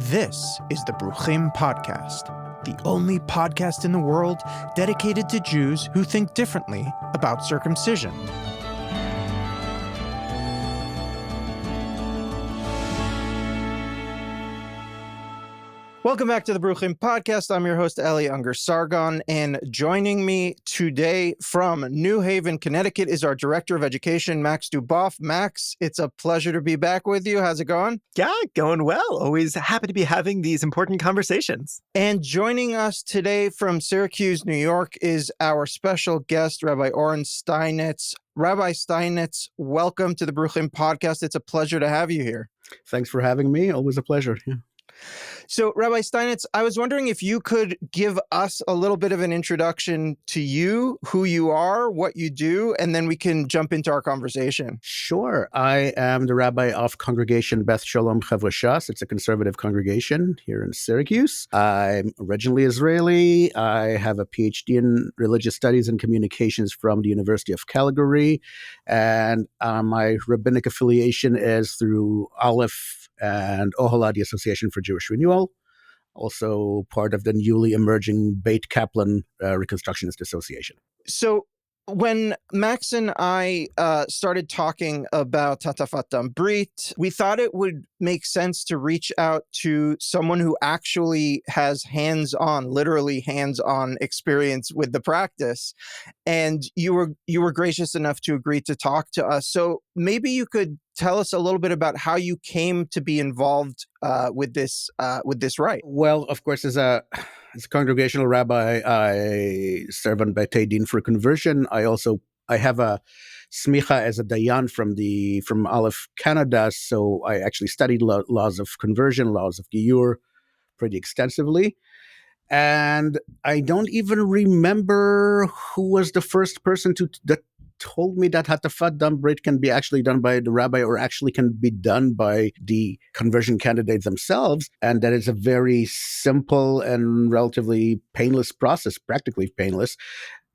This is the Bruchim podcast, the only podcast in the world dedicated to Jews who think differently about circumcision. Welcome back to the Bruchim podcast. I'm your host, Eli Sargon, and joining me today from New Haven, Connecticut is our Director of Education, Max Duboff. Max, it's a pleasure to be back with you. How's it going? Yeah, going well. Always happy to be having these important conversations. And joining us today from Syracuse, New York, is our special guest, Rabbi Oren Steinitz. Rabbi Steinitz, welcome to the Bruchim podcast. It's a pleasure to have you here. Thanks for having me. Always a pleasure. Yeah. So, Rabbi Steinitz, I was wondering if you could give us a little bit of an introduction to you, who you are, what you do, and then we can jump into our conversation. Sure. I am the rabbi of Congregation Beth Shalom Chavra Shas. It's a conservative congregation here in Syracuse. I'm originally Israeli. I have a PhD in religious studies and communications from the University of Calgary. And my rabbinic affiliation is through Aleph and Ohala, the Association for Jewish Renewal, also part of the newly emerging Beit Kaplan Reconstructionist Association. So when Max and I started talking about hatafat brit, we thought it would make sense to reach out to someone who actually has literally hands-on experience with the practice. And you were gracious enough to agree to talk to us. So maybe you could tell us a little bit about how you came to be involved with this rite. Well, of course, as a congregational rabbi, I serve on Beit Din for conversion. I have a smicha as a dayan from Aleph, Canada, so I actually studied laws of conversion, laws of giyur, pretty extensively. And I don't even remember who was the first person that told me that hatafat brit can be actually done by the rabbi or actually can be done by the conversion candidates themselves, and that it's a very simple and relatively painless process, practically painless.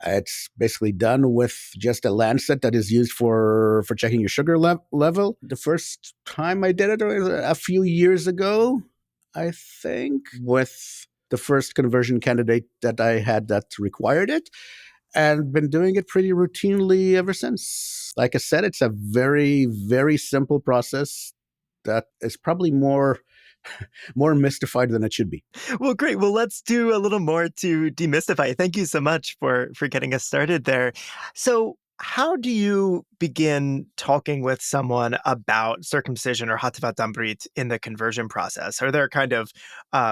It's basically done with just a lancet that is used for checking your sugar level. The first time I did it was a few years ago, I think, with the first conversion candidate that I had that required it, and been doing it pretty routinely ever since. Like I said, it's a very, very simple process that is probably more mystified than it should be. Well, great. Well, let's do a little more to demystify. Thank you so much for getting us started there. So how do you begin talking with someone about circumcision or hatafat brit in the conversion process? Are there kind of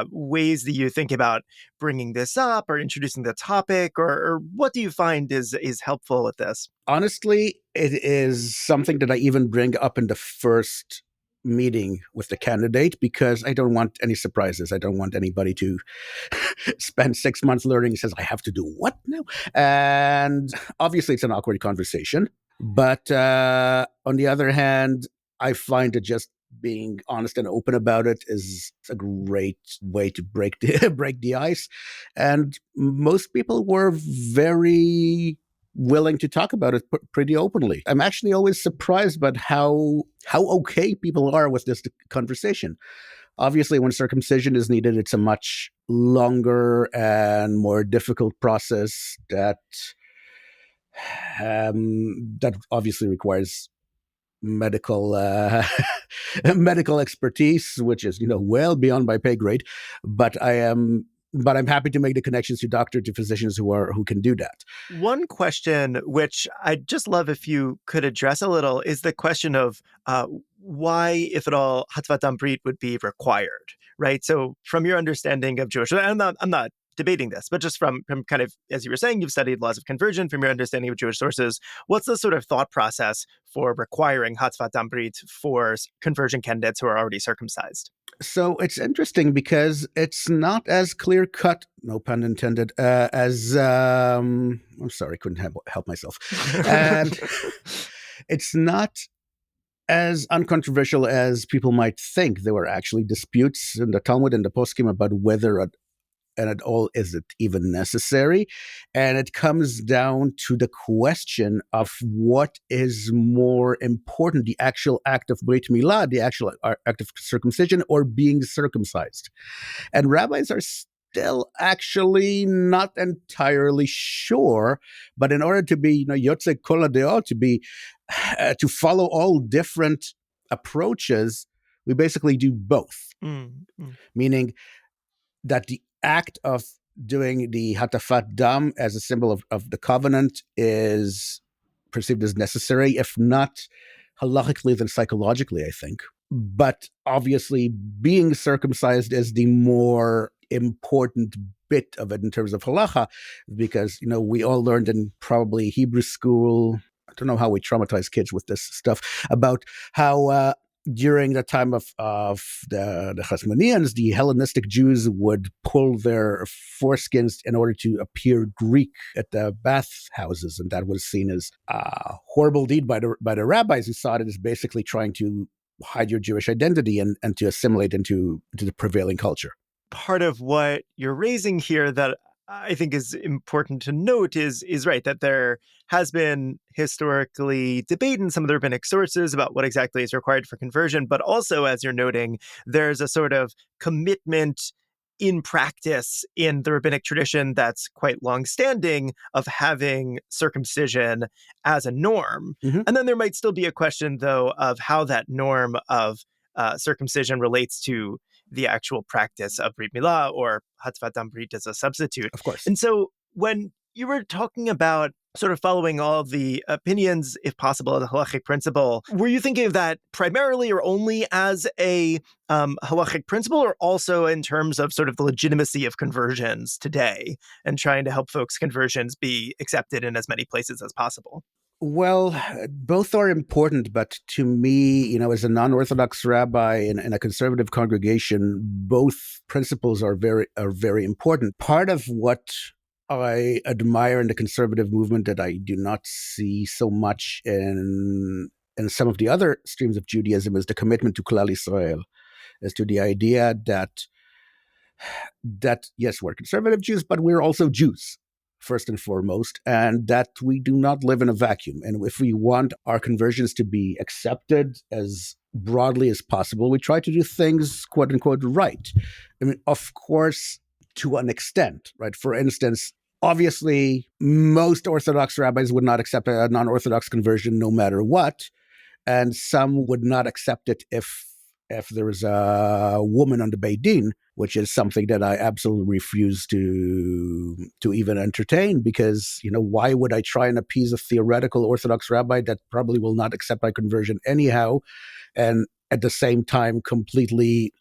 ways that you think about bringing this up or introducing the topic, or what do you find is helpful with this? Honestly, it is something that I even bring up in the first meeting with the candidate, because I don't want any surprises. I don't want anybody to spend 6 months learning and says, I have to do what now? And obviously it's an awkward conversation. But on the other hand, I find that just being honest and open about it is a great way to break the ice. And most people were very willing to talk about it pretty openly. I'm actually always surprised about how okay people are with this conversation. Obviously, when circumcision is needed, it's a much longer and more difficult process that obviously requires medical expertise, which is well beyond my pay grade. But I'm happy to make the connections to physicians who can do that. One question, which I'd just love if you could address a little, is the question of why, if at all, hatafat brit would be required, right? So from your understanding of Jewish, I'm not debating this, but just from kind of, as you were saying, you've studied laws of conversion, from your understanding of Jewish sources, what's the sort of thought process for requiring hatafat brit for conversion candidates who are already circumcised? So it's interesting because it's not as clear cut, no pun intended, as I'm sorry, couldn't help myself. And it's not as uncontroversial as people might think. There were actually disputes in the Talmud and the Poskim about whether and at all is it even necessary? And it comes down to the question of what is more important, the actual act of brit milah, the actual act of circumcision, or being circumcised. And rabbis are still actually not entirely sure, but in order to be, yotze kol hadeot, to follow all different approaches, we basically do both. Meaning that the act of doing the hatafat dam as a symbol of the covenant is perceived as necessary, if not halachically, then psychologically, I think. But obviously, being circumcised is the more important bit of it in terms of halacha, because, we all learned in probably Hebrew school, I don't know how we traumatize kids with this stuff, about how during the time of the Hasmoneans, the Hellenistic Jews would pull their foreskins in order to appear Greek at the bathhouses, and that was seen as a horrible deed by the rabbis, who saw it as basically trying to hide your Jewish identity and to assimilate into the prevailing culture. Part of what you're raising here that I think is important to note is right, that there has been historically debate in some of the rabbinic sources about what exactly is required for conversion, but also, as you're noting, there's a sort of commitment in practice in the rabbinic tradition that's quite longstanding of having circumcision as a norm. Mm-hmm. And then there might still be a question, though, of how that norm of circumcision relates to the actual practice of brit milah or hatafat dam brit as a substitute. Of course. And so when you were talking about sort of following all of the opinions, if possible, as a halachic principle, were you thinking of that primarily or only as a halachic principle, or also in terms of sort of the legitimacy of conversions today and trying to help folks' conversions be accepted in as many places as possible? Well, both are important, but to me, as a non-Orthodox rabbi in a conservative congregation, both principles are very important. Part of what I admire in the conservative movement that I do not see so much in some of the other streams of Judaism is the commitment to Klal Yisrael, as to the idea that yes, we're conservative Jews, but we're also Jews, first and foremost, and that we do not live in a vacuum. And if we want our conversions to be accepted as broadly as possible, we try to do things, quote unquote, right. I mean, of course, to an extent, right? For instance, obviously, most Orthodox rabbis would not accept a non-Orthodox conversion no matter what, and some would not accept it if there is a woman on the Beit Din, which is something that I absolutely refuse to even entertain, because, why would I try and appease a theoretical Orthodox rabbi that probably will not accept my conversion anyhow, and at the same time completely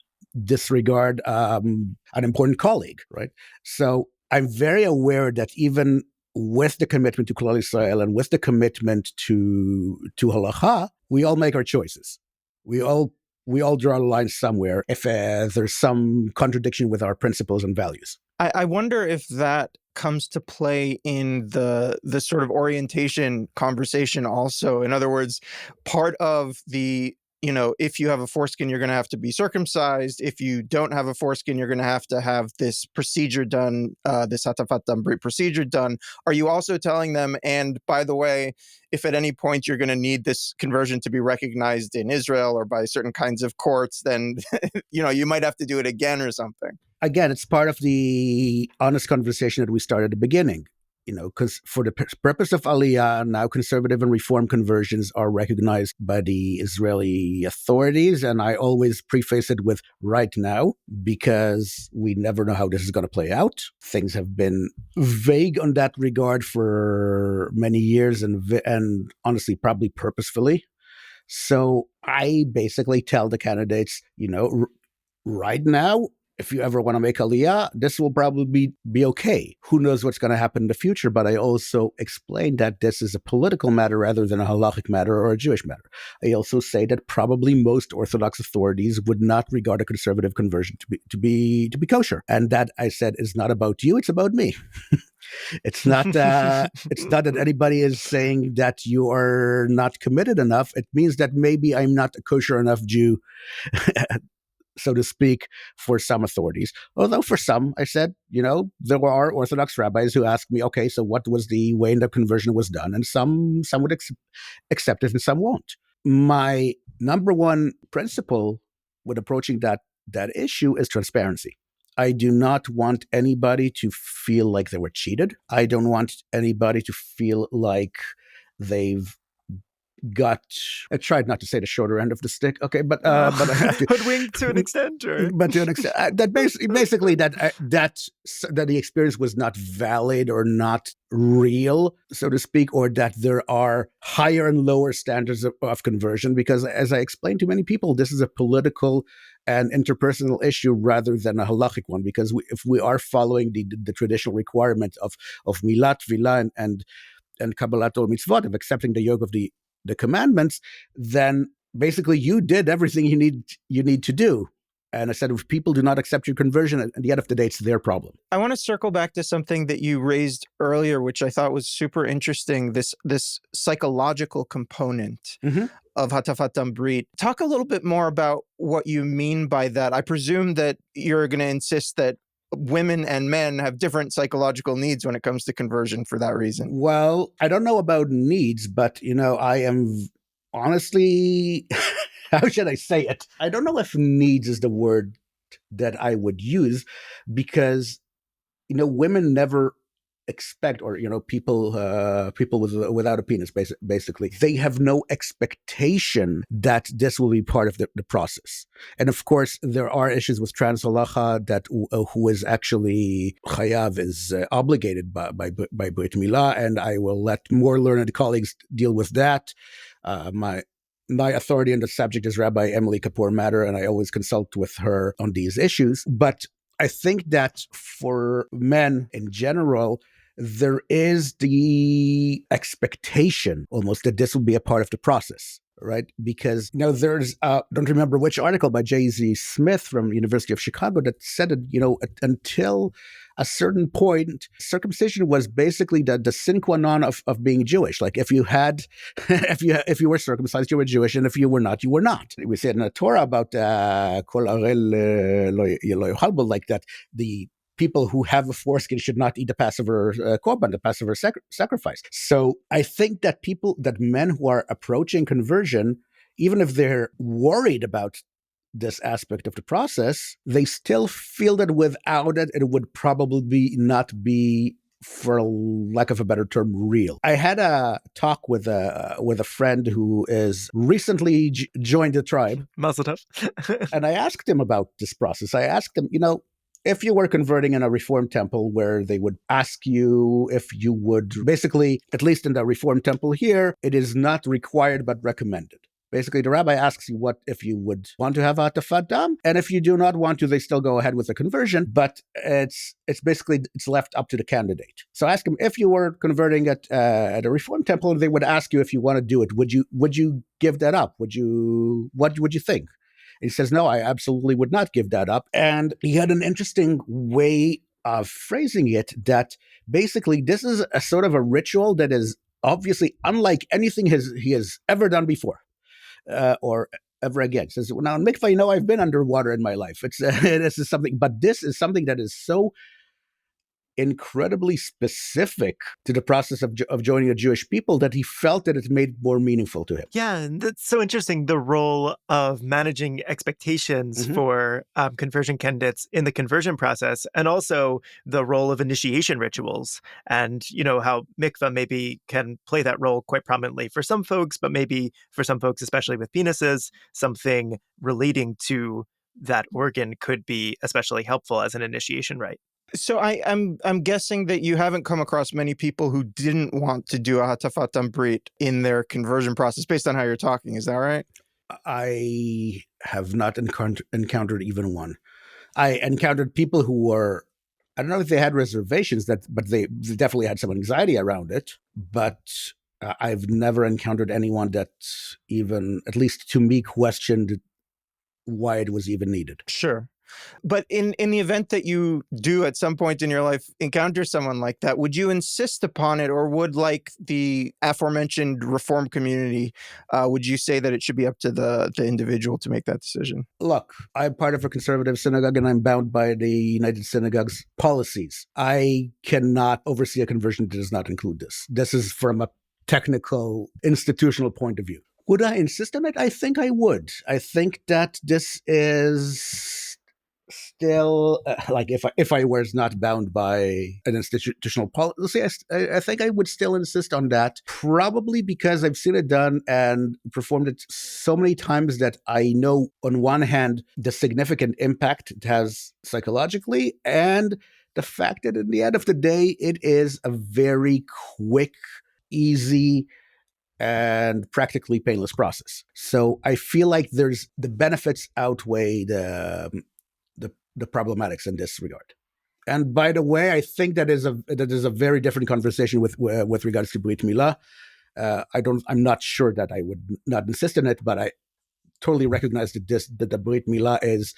disregard an important colleague, right? So I'm very aware that even with the commitment to Klal Yisrael and with the commitment to halacha, we all make our choices. We all draw a line somewhere if there's some contradiction with our principles and values. I wonder if that comes to play in the sort of orientation conversation also. In other words, part of the, if you have a foreskin, you're going to have to be circumcised. If you don't have a foreskin, you're going to have this procedure done, this hatafat dam brit procedure done. Are you also telling them, and by the way, if at any point you're going to need this conversion to be recognized in Israel or by certain kinds of courts, then, you might have to do it again or something? Again, it's part of the honest conversation that we started at the beginning. Because for the purpose of Aliyah, now conservative and reform conversions are recognized by the Israeli authorities. And I always preface it with right now, because we never know how this is going to play out. Things have been vague on that regard for many years, and honestly, probably purposefully. So I basically tell the candidates, right now, if you ever want to make Aliyah, this will probably be okay. Who knows what's going to happen in the future? But I also explain that this is a political matter rather than a halachic matter or a Jewish matter. I also say that probably most Orthodox authorities would not regard a conservative conversion to be kosher, and that, I said, is not about you; it's about me. It's not it's not that anybody is saying that you are not committed enough. It means that maybe I'm not a kosher enough Jew so to speak, for some authorities. Although for some, I said, there are Orthodox rabbis who asked me, okay, so what was the way the conversion was done? And some would accept it and some won't. My number one principle with approaching that issue is transparency. I do not want anybody to feel like they were cheated. I don't want anybody to feel like they've got, I tried not to say the shorter end of the stick, okay, but I have to. Hoodwinked to an extent, or? But to an extent, that basically that the experience was not valid or not real, so to speak, or that there are higher and lower standards of conversion, because as I explained to many people, this is a political and interpersonal issue rather than a halachic one, because if we are following the traditional requirement of milat, vila, and kabbalat ol mitzvot, of accepting the yoke of the commandments, then basically you did everything you need to do. And I said, if people do not accept your conversion, at the end of the day, it's their problem. I want to circle back to something that you raised earlier, which I thought was super interesting, this psychological component of hatafat brit. Talk a little bit more about what you mean by that. I presume that you're going to insist that women and men have different psychological needs when it comes to conversion for that reason. Well, I don't know about needs, but, I am honestly, how should I say it? I don't know if needs is the word that I would use, because, women never expect, or people without a penis, basically, they have no expectation that this will be part of the process. And of course, there are issues with trans halacha that who is actually chayav, is obligated by brit milah, and I will let more learned colleagues deal with that. My authority on the subject is Rabbi Emily Kapoor Matter, and I always consult with her on these issues. But I think that for men in general, there is the expectation almost that this will be a part of the process, right? Because there's don't remember which article by J.Z. Smith from University of Chicago that said that until a certain point, circumcision was basically the sine qua non of being Jewish. Like if you had, if you were circumcised, you were Jewish, and if you were not, you were not. We said in the Torah about kol arel lo yochal bo, like that the people who have a foreskin should not eat the Passover korban, the Passover sacrifice. So I think that men who are approaching conversion, even if they're worried about this aspect of the process, they still feel that without it, it would probably not be, for lack of a better term, real. I had a talk with a friend who is recently joined the tribe. Mazel tov. And I asked him about this process. I asked him, if you were converting in a Reformed temple where they would ask you if you would, basically, at least in the Reformed temple here, it is not required but recommended. Basically, the rabbi asks you what if you would want to have hatafat dam, and if you do not want to, they still go ahead with the conversion, but it's basically left up to the candidate. So ask him, if you were converting at a Reformed temple, they would ask you if you want to do it. Would you give that up? What would you think? He says, no, I absolutely would not give that up. And he had an interesting way of phrasing it, that basically this is a sort of a ritual that is obviously unlike anything he has ever done before or ever again. He says, well, now in mikvah, I've been underwater in my life. This is something, but this is something that is so incredibly specific to the process of joining a Jewish people that he felt that it made more meaningful to him. Yeah, and that's so interesting, the role of managing expectations for conversion candidates in the conversion process, and also the role of initiation rituals, and how mikvah maybe can play that role quite prominently for some folks, but maybe for some folks, especially with penises, something relating to that organ could be especially helpful as an initiation rite. So I'm guessing that you haven't come across many people who didn't want to do a hatafat brit in their conversion process, based on how you're talking. Is that right? I have not encountered even one. I encountered people who were, I don't know if they had reservations, but they definitely had some anxiety around it. But I've never encountered anyone that even, at least to me, questioned why it was even needed. Sure. But in the event that you do at some point in your life encounter someone like that, would you insist upon it, or would, like the aforementioned Reform community, would you say that it should be up to the individual to make that decision? Look, I'm part of a conservative synagogue and I'm bound by the United Synagogue's policies. I cannot oversee a conversion that does not include this. This is from a technical, institutional point of view. Would I insist on it? I think I would. I think that this is still like if I was not bound by an institutional policy, I think I would still insist on that. Probably because I've seen it done and performed it so many times that I know, on one hand, the significant impact it has psychologically, and the fact that at the end of the day, it is a very quick, easy, and practically painless process. So I feel like there's the benefits outweigh the problematics in this regard. And by the way, I think that is a very different conversation with regards to brit milah. I'm not sure that I would not insist on it, but I totally recognize that the brit milah is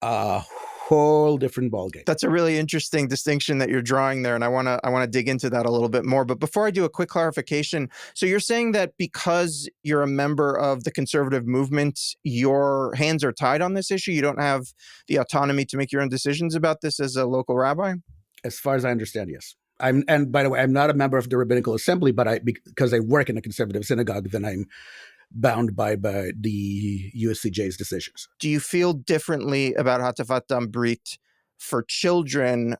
a whole different ballgame. That's a really interesting distinction that you're drawing there, and I want to dig into that a little bit more. But before I do, a quick clarification. So you're saying that because you're a member of the conservative movement, your hands are tied on this issue? You don't have the autonomy to make your own decisions about this as a local rabbi? As far as I understand, yes. And by the way, I'm not a member of the rabbinical assembly, but because I work in a conservative synagogue, then I'm bound by the USCJ's decisions. Do you feel differently about hatafat brit for children?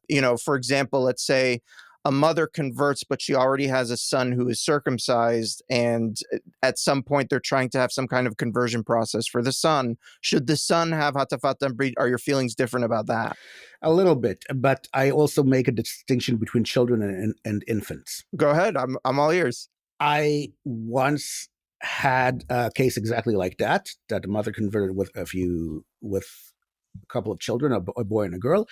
For example, let's say a mother converts, but she already has a son who is circumcised, and at some point they're trying to have some kind of conversion process for the son. Should the son have hatafat brit? Are your feelings different about that? A little bit, but I also make a distinction between children and infants. Go ahead. I'm all ears. I once had a case exactly like that the mother converted with a couple of children, a boy and a girl.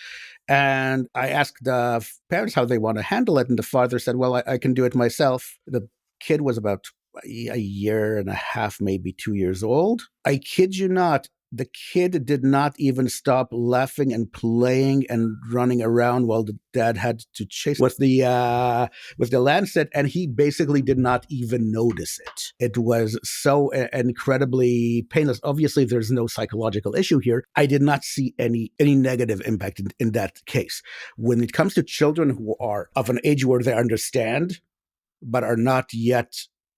And I asked the parents how they want to handle it. And the father said, well, I can do it myself. The kid was about a year and a half, maybe 2 years old. I kid you not. The kid did not even stop laughing and playing and running around while the dad had to chase with the lancet, and he basically did not even notice it. It was so incredibly painless. Obviously, there's no psychological issue here. I did not see any negative impact in that case. When it comes to children who are of an age where they understand but are not yet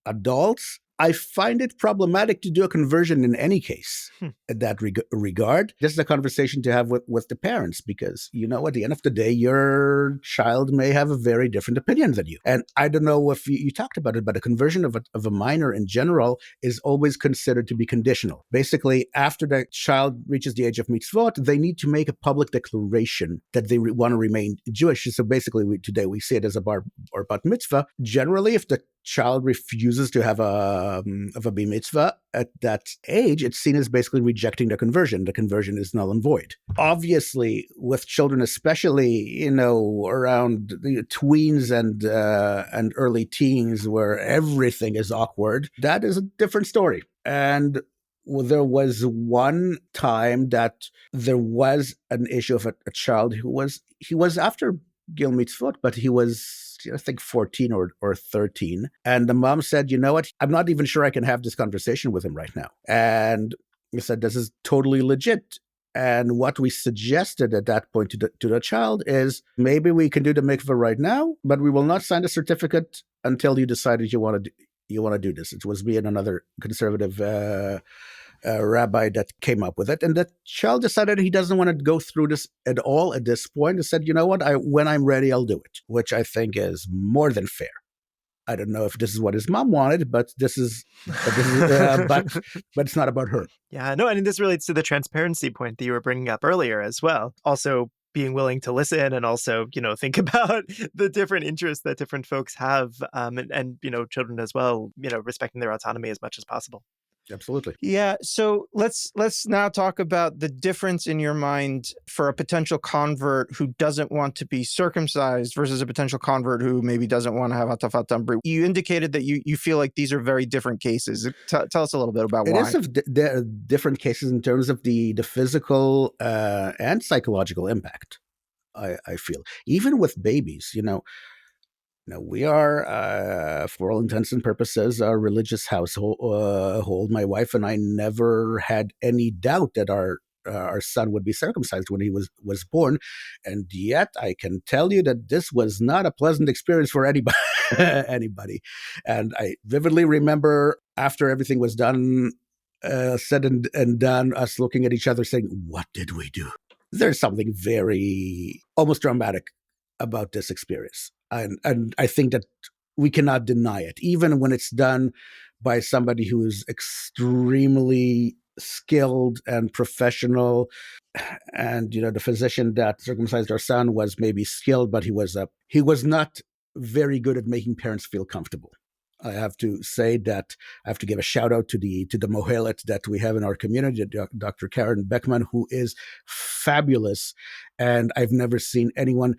adults, I find it problematic to do a conversion in any case in that regard. This is a conversation to have with the parents, because, at the end of the day, your child may have a very different opinion than you. And I don't know if you talked about it, but a conversion of a minor in general is always considered to be conditional. Basically, after the child reaches the age of mitzvot, they need to make a public declaration that they want to remain Jewish. So basically, today we see it as a bar or bat mitzvah. Generally, if the child refuses to have a bar mitzvah at that age, it's seen as basically rejecting the conversion. The conversion is null and void. Obviously, with children, especially around the tweens and early teens, where everything is awkward, that is a different story. And there was one time that there was an issue of a child who was after Gil Mitzvot, but he was, I think, 14 or 13. And the mom said, you know what? I'm not even sure I can have this conversation with him right now. And he said, this is totally legit. And what we suggested at that point to the child is, maybe we can do the mikveh right now, but we will not sign the certificate until you decided you want to do this. It was me and another conservative rabbi that came up with it. And the child decided he doesn't want to go through this at all at this point, and said, you know what, when I'm ready, I'll do it, which I think is more than fair. I don't know if this is what his mom wanted, but but it's not about her. Yeah, no, and this relates to the transparency point that you were bringing up earlier as well. Also, being willing to listen and also, think about the different interests that different folks have, and children as well, respecting their autonomy as much as possible. Absolutely. Yeah, so let's now talk about the difference in your mind for a potential convert who doesn't want to be circumcised versus a potential convert who maybe doesn't want to have hatafat brit. You indicated that you feel like these are very different cases. Tell us a little bit about It why. is of different cases in terms of the physical and psychological impact. I feel even with babies, we are, for all intents and purposes, a religious household. My wife and I never had any doubt that our son would be circumcised when he was born, and yet I can tell you that this was not a pleasant experience for anybody. anybody. And I vividly remember after everything was done, said and done, us looking at each other saying, "What did we do?" There's something very almost dramatic about this experience. And I think that we cannot deny it, even when it's done by somebody who is extremely skilled and professional. And the physician that circumcised our son was maybe skilled, but he was not very good at making parents feel comfortable. I have to say that I have to give a shout out to the Mohelet that we have in our community, Dr. Karen Beckman, who is fabulous, and I've never seen anyone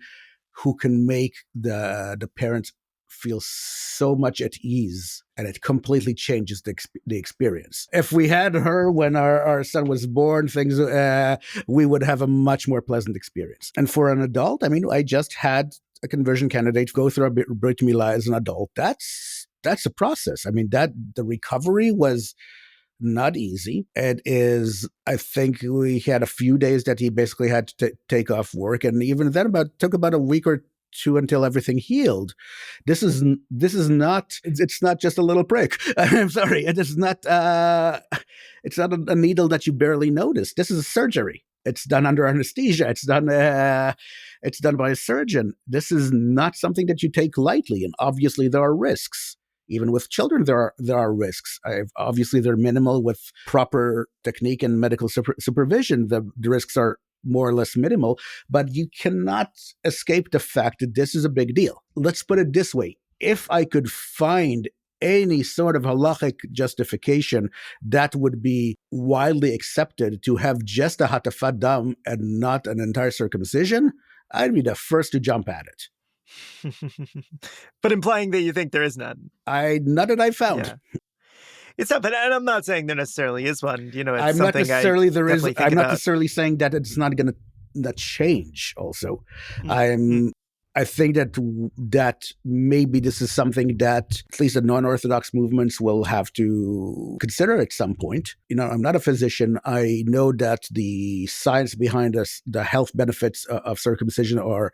who can make the parents feel so much at ease, and it completely changes the experience. If we had her when our son was born, we would have a much more pleasant experience. And for an adult, I just had a conversion candidate go through a brit milah as an adult. That's a process. That the recovery was not easy. It is, I think we had a few days that he basically had to take off work. And even then took about a week or two until everything healed. This is not, it's not just a little prick. I'm sorry. It is not, it's not a needle that you barely notice. This is a surgery. It's done under anesthesia. It's done by a surgeon. This is not something that you take lightly. And obviously there are risks. Even with children, there are risks. Obviously, they're minimal with proper technique and medical supervision. The risks are more or less minimal, but you cannot escape the fact that this is a big deal. Let's put it this way. If I could find any sort of halachic justification that would be widely accepted to have just a hatafat dam and not an entire circumcision, I'd be the first to jump at it. But implying that you think there is none. None that I found. Yeah. It's not, but and I'm not saying there necessarily is one. It's I'm not necessarily there is. I'm not necessarily saying that it's not going to change. Also, I think that maybe this is something that at least the non-Orthodox movements will have to consider at some point. I'm not a physician. I know that the science behind the health benefits of circumcision are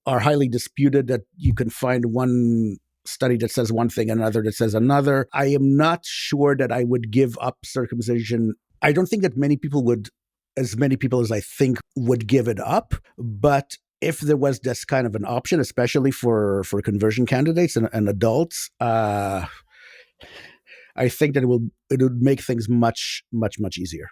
highly disputed, that you can find one study that says one thing, another that says another. I am not sure that I would give up circumcision. I don't think that as many people as I think would give it up. But if there was this kind of an option, especially for conversion candidates and adults, I think that it would make things much, much, much easier.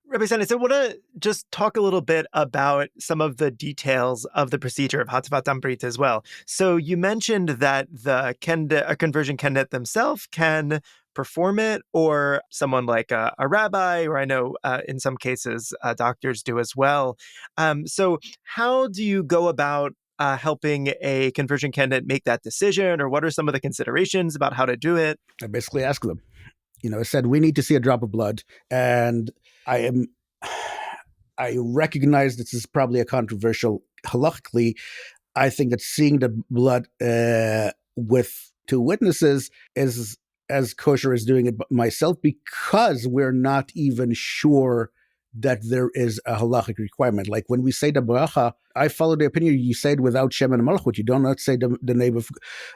Rabbi Steinitz, I want to just talk a little bit about some of the details of the procedure of hatafat brit as well. So you mentioned that a conversion candidate themselves can perform it, or someone like a rabbi, or I know in some cases doctors do as well. So how do you go about helping a conversion candidate make that decision, or what are some of the considerations about how to do it? I basically ask them. I said, we need to see a drop of blood. And I recognize this is probably a controversial halachically. I think that seeing the blood with two witnesses is as kosher as doing it myself, because we're not even sure that there is a halachic requirement. Like when we say the bracha, I follow the opinion you say it without Shem and Malchut. You do not say the name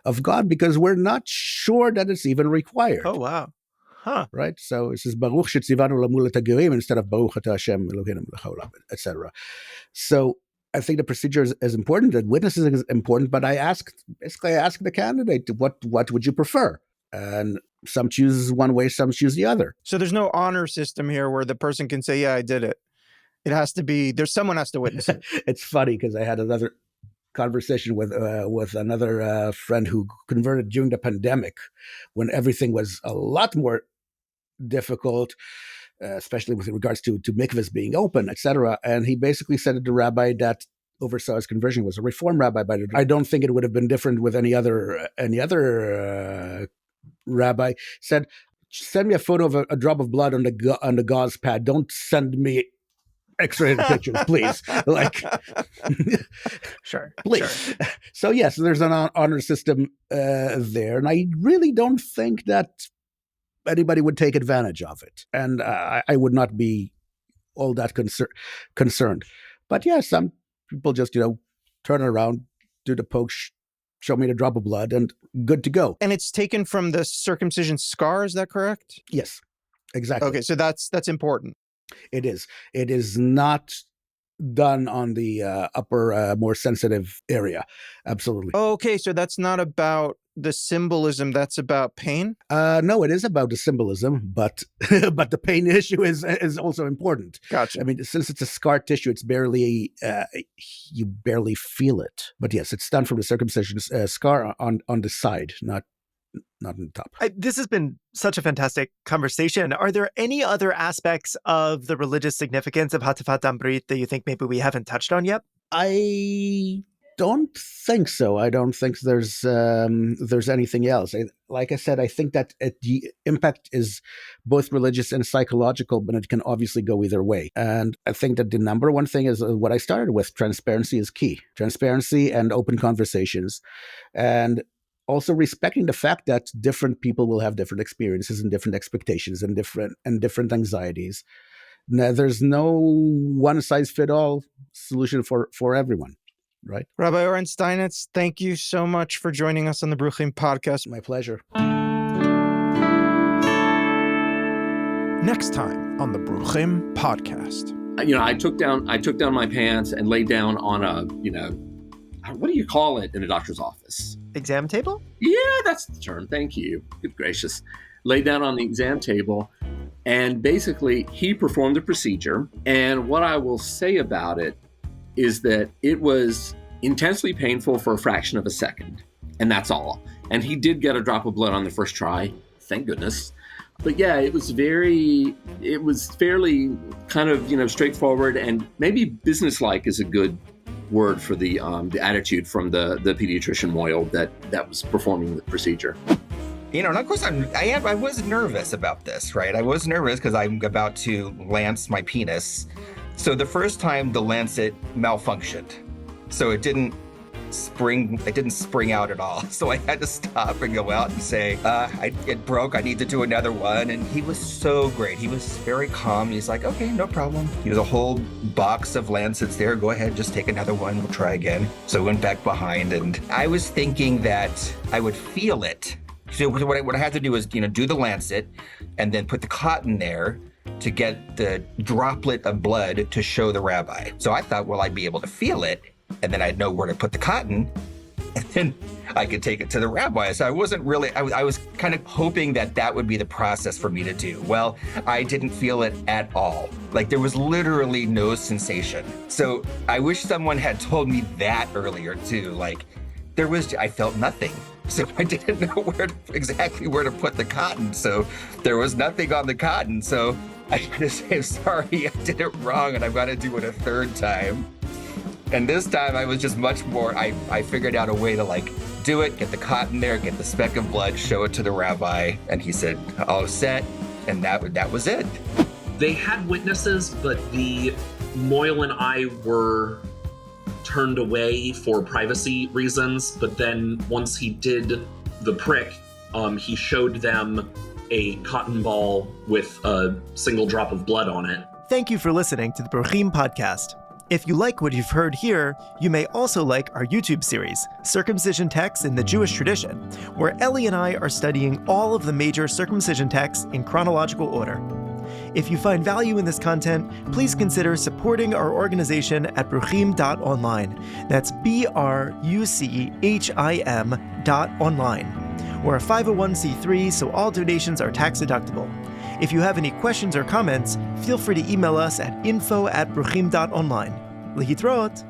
of God, because we're not sure that it's even required. Oh, wow. Huh. Right? So it says Baruch shetzivanu lamul et hagerim instead of Baruch ata Hashem Eloheinu melech haolam, etc. So I think the procedure is important. That witnesses is important. But I ask the candidate, what would you prefer? And some choose one way, some choose the other. So there's no honor system here where the person can say, "Yeah, I did it." It has to be someone has to witness it. It's funny because I had another conversation with another friend who converted during the pandemic, when everything was a lot more difficult, especially with regards to mikvahs being open, etc. And he basically said that the rabbi that oversaw his conversion was a Reform rabbi. But I don't think it would have been different with any other rabbi. Said, send me a photo of a drop of blood on the gauze pad. Don't send me X-rated pictures, please. Like, Sure. Please. Sure. So yes, there's an honor system there, and I really don't think that anybody would take advantage of it, and I would not be all that concerned. But yeah, some people just turn around, do the poke, show me the drop of blood, and good to go. And it's taken from the circumcision scar, is that correct? Yes, exactly. Okay, so that's important. It is. It is not done on the upper, more sensitive area. Absolutely. Okay, so that's not about the symbolism. That's about pain? No, it is about the symbolism, but but the pain issue is also important. Gotcha. I mean, since it's a scar tissue, it's barely you barely feel it. But yes, it's done from the circumcision scar on the side, not on the top. This has been such a fantastic conversation. Are there any other aspects of the religious significance of hatafat brit that you think maybe we haven't touched on yet? I don't think so. I don't think there's anything else. Like I said, I think that the impact is both religious and psychological, but it can obviously go either way. And I think that the number one thing is what I started with. Transparency is key. Transparency and open conversations. And also respecting the fact that different people will have different experiences and different expectations and different anxieties. Now, there's no one-size-fits-all solution for everyone, right? Rabbi Oren Steinitz, thank you so much for joining us on the Bruchim podcast. My pleasure. Next time on the Bruchim podcast. I took down my pants and laid down on a, what do you call it in a doctor's office? Exam table? Yeah, that's the term. Thank you. Good gracious. Laid down on the exam table, and basically he performed the procedure. And what I will say about it is that it was intensely painful for a fraction of a second, and that's all. And he did get a drop of blood on the first try, thank goodness. But yeah, it was fairly kind of, straightforward, and maybe businesslike is a good word for the attitude from the pediatrician Moyle that was performing the procedure. And of course I was nervous about this, right? I was nervous because I'm about to lance my penis. So the first time the lancet malfunctioned. So it didn't spring out at all. So I had to stop and go out and say, it broke, I need to do another one. And he was so great. He was very calm. He's like, okay, no problem. There's a whole box of lancets there. Go ahead, just take another one. We'll try again. So I went back behind, and I was thinking that I would feel it. So what I had to do is, do the lancet and then put the cotton there to get the droplet of blood to show the rabbi. So I thought, well, I'd be able to feel it, and then I'd know where to put the cotton, and then I could take it to the rabbi. So I wasn't really, I was kind of hoping that would be the process for me to do. Well, I didn't feel it at all. Like, there was literally no sensation. So I wish someone had told me that earlier too. Like, I felt nothing. So I didn't know exactly where to put the cotton. So there was nothing on the cotton. So I had to say, I'm sorry, I did it wrong, and I've got to do it a third time. And this time I was just much more, I figured out a way to do it, get the cotton there, get the speck of blood, show it to the rabbi. And he said, all set. And that was it. They had witnesses, but the Moyle and I were turned away for privacy reasons. But then once he did the prick, he showed them a cotton ball with a single drop of blood on it. Thank you for listening to the Bruchim podcast. If you like what you've heard here, you may also like our YouTube series, Circumcision Texts in the Jewish Tradition, where Eli and I are studying all of the major circumcision texts in chronological order. If you find value in this content, please consider supporting our organization at bruchim.online. That's BRUCHIM.online. We're a 501c3, so all donations are tax deductible. If you have any questions or comments, feel free to email us at info@bruchim.online. Lehitrot!